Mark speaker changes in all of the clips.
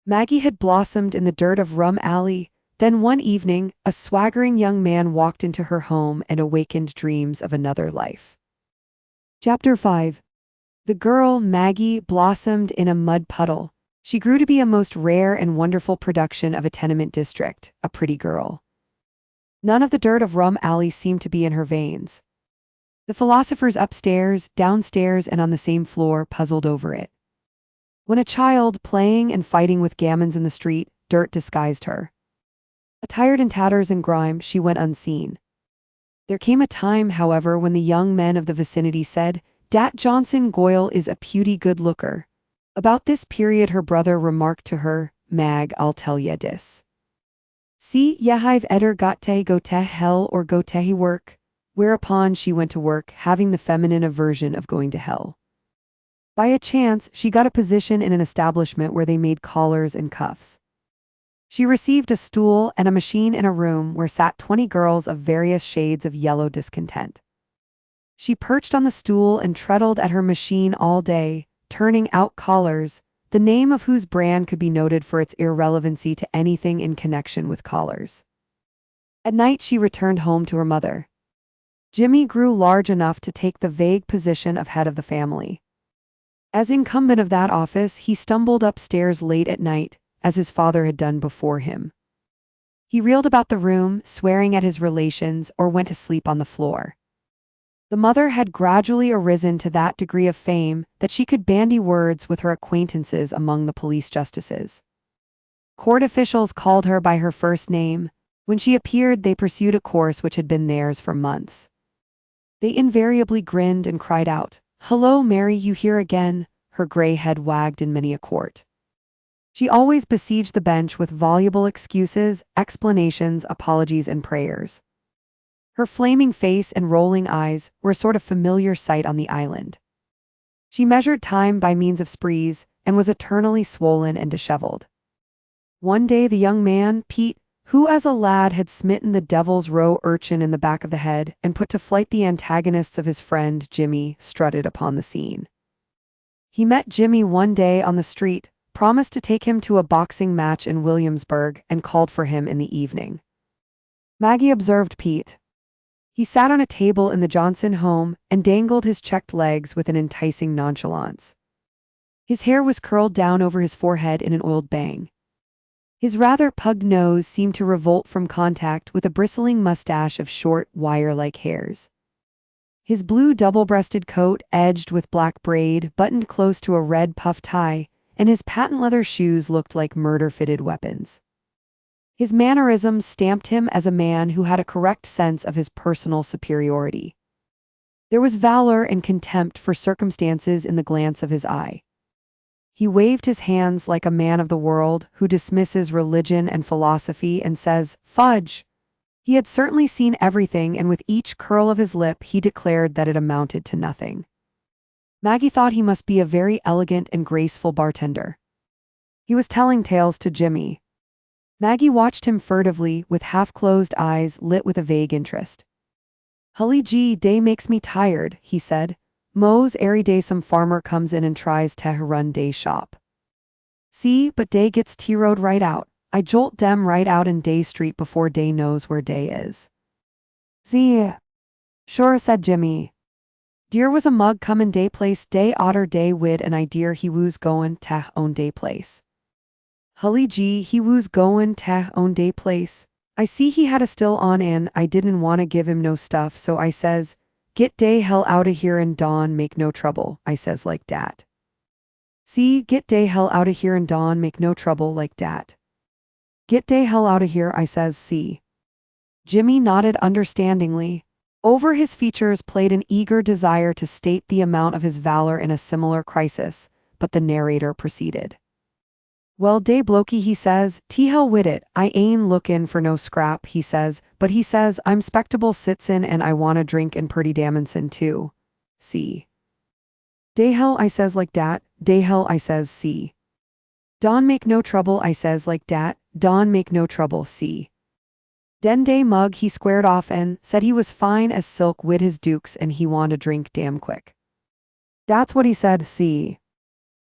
Speaker 1: Maggie had blossomed in the dirt of Rum Alley. Then one evening, a swaggering young man walked into her home and awakened dreams of another life. Chapter 5. The girl, Maggie, blossomed in a mud puddle. She grew to be a most rare and wonderful production of a tenement district, a pretty girl. None of the dirt of Rum Alley seemed to be in her veins. The philosophers upstairs, downstairs, and on the same floor puzzled over it. When a child, playing and fighting with gammons in the street, dirt disguised her. Attired in tatters and grime, she went unseen. There came a time, however, when the young men of the vicinity said, "Dat Johnson Goyle is a putty good looker." About this period her brother remarked to her, "Mag, I'll tell ye dis. See, yehive eder got to go to hell or go to he work," whereupon she went to work, having the feminine aversion of going to hell. By a chance, she got a position in an establishment where they made collars and cuffs. She received a stool and a machine in a room where sat 20 girls of various shades of yellow discontent. She perched on the stool and treadled at her machine all day, turning out collars, the name of whose brand could be noted for its irrelevancy to anything in connection with collars. At night she returned home to her mother. Jimmy grew large enough to take the vague position of head of the family. As incumbent of that office, he stumbled upstairs late at night, as his father had done before him. He reeled about the room, swearing at his relations, or went to sleep on the floor. The mother had gradually arisen to that degree of fame that she could bandy words with her acquaintances among the police justices. Court officials called her by her first name. When she appeared, they pursued a course which had been theirs for months. They invariably grinned and cried out, "Hello, Mary, you here again?" Her gray head wagged in many a court. She always besieged the bench with voluble excuses, explanations, apologies, and prayers. Her flaming face and rolling eyes were a sort of familiar sight on the island. She measured time by means of sprees and was eternally swollen and disheveled. One day the young man, Pete, who as a lad had smitten the Devil's Row urchin in the back of the head and put to flight the antagonists of his friend Jimmy, strutted upon the scene. He met Jimmy one day on the street, promised to take him to a boxing match in Williamsburg, and called for him in the evening. Maggie observed Pete. He sat on a table in the Johnson home and dangled his checked legs with an enticing nonchalance. His hair was curled down over his forehead in an oiled bang. His rather pugged nose seemed to revolt from contact with a bristling mustache of short, wire-like hairs. His blue double-breasted coat, edged with black braid, buttoned close to a red puff tie, and his patent leather shoes looked like murder-fitted weapons. His mannerisms stamped him as a man who had a correct sense of his personal superiority. There was valor and contempt for circumstances in the glance of his eye. He waved his hands like a man of the world who dismisses religion and philosophy and says, "Fudge!" He had certainly seen everything, and with each curl of his lip he declared that it amounted to nothing. Maggie thought he must be a very elegant and graceful bartender. He was telling tales to Jimmy. Maggie watched him furtively, with half-closed eyes lit with a vague interest. "Hully gee, day makes me tired," he said. "Mo's airy day some farmer comes in and tries to run day shop. See, but day gets T-road right out. I jolt dem right out in Day Street before day knows where day is." "See, sure," said Jimmy. "Dear was a mug comin' day place day otter day wid an idea he woos goin' teh own day place. Hully gee, he woos goin' teh own day place. I see he had a still on and I didn't wanna give him no stuff, so I says, 'Get day hell outta here and Dawn make no trouble,' I says like dat. See, get day hell outta here and Dawn make no trouble like dat. Get day hell outta here, I says, see." Jimmy nodded understandingly. Over his features played an eager desire to state the amount of his valor in a similar crisis, but the narrator proceeded. "Well, day blokey," he says, "T hell wid it, I ain't lookin' for no scrap," he says, "but he says, I'm spectable sitsin' and I wanna drink and purty damonson too. See. Day hell, I says like dat, day hell, I says, see. Dawn make no trouble, I says like dat, Dawn make no trouble, see." Den day mug he squared off and said he was fine as silk wid his dukes and he want to drink damn quick. "Dat's what he said, see."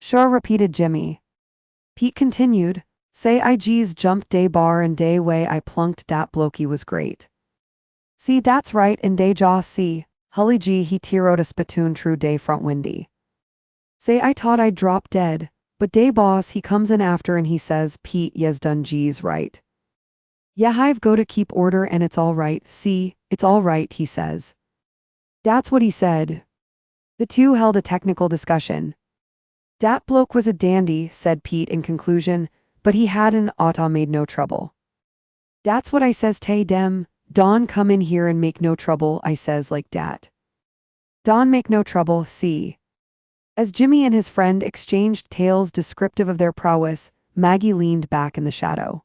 Speaker 1: "Sure," repeated Jimmy. Pete continued, say I G's jumped day bar and day way I plunked dat blokey was great. See dat's right and day jaw see, Hully G he tearoed a spittoon true day front windy. Say I thought I'd drop dead, but day boss he comes in after and he says Pete yes done G's right. Yeah I've go to keep order and it's all right, see, it's all right he says. Dat's what he said. The two held a technical discussion. Dat bloke was a dandy, said Pete in conclusion, but he hadn't oughta made no trouble. Dat's what I says tay dem, Don come in here and make no trouble I says like dat. Don make no trouble, see. As Jimmy and his friend exchanged tales descriptive of their prowess, Maggie leaned back in the shadow.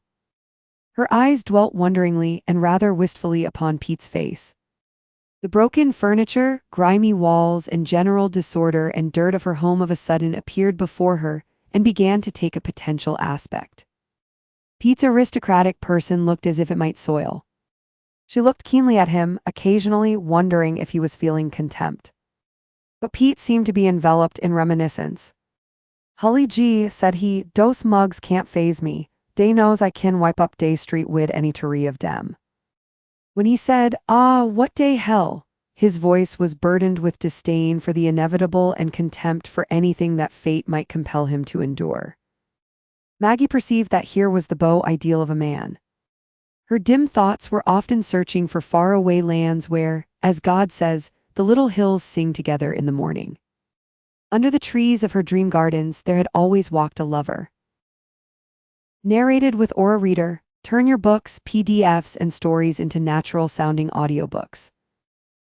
Speaker 1: Her eyes dwelt wonderingly and rather wistfully upon Pete's face. The broken furniture, grimy walls, and general disorder and dirt of her home of a sudden appeared before her and began to take a potential aspect. Pete's aristocratic person looked as if it might soil. She looked keenly at him, occasionally wondering if he was feeling contempt. But Pete seemed to be enveloped in reminiscence. Hully G, said he, dose mugs can't faze me, dey knows I can wipe up Day Street wid any three of dem. When he said, ah, what day hell, his voice was burdened with disdain for the inevitable and contempt for anything that fate might compel him to endure. Maggie perceived that here was the beau ideal of a man. Her dim thoughts were often searching for faraway lands where, as God says, the little hills sing together in the morning. Under the trees of her dream gardens there had always walked a lover. Narrated with Aura Reader. Turn your books, PDFs, and stories into natural-sounding audiobooks.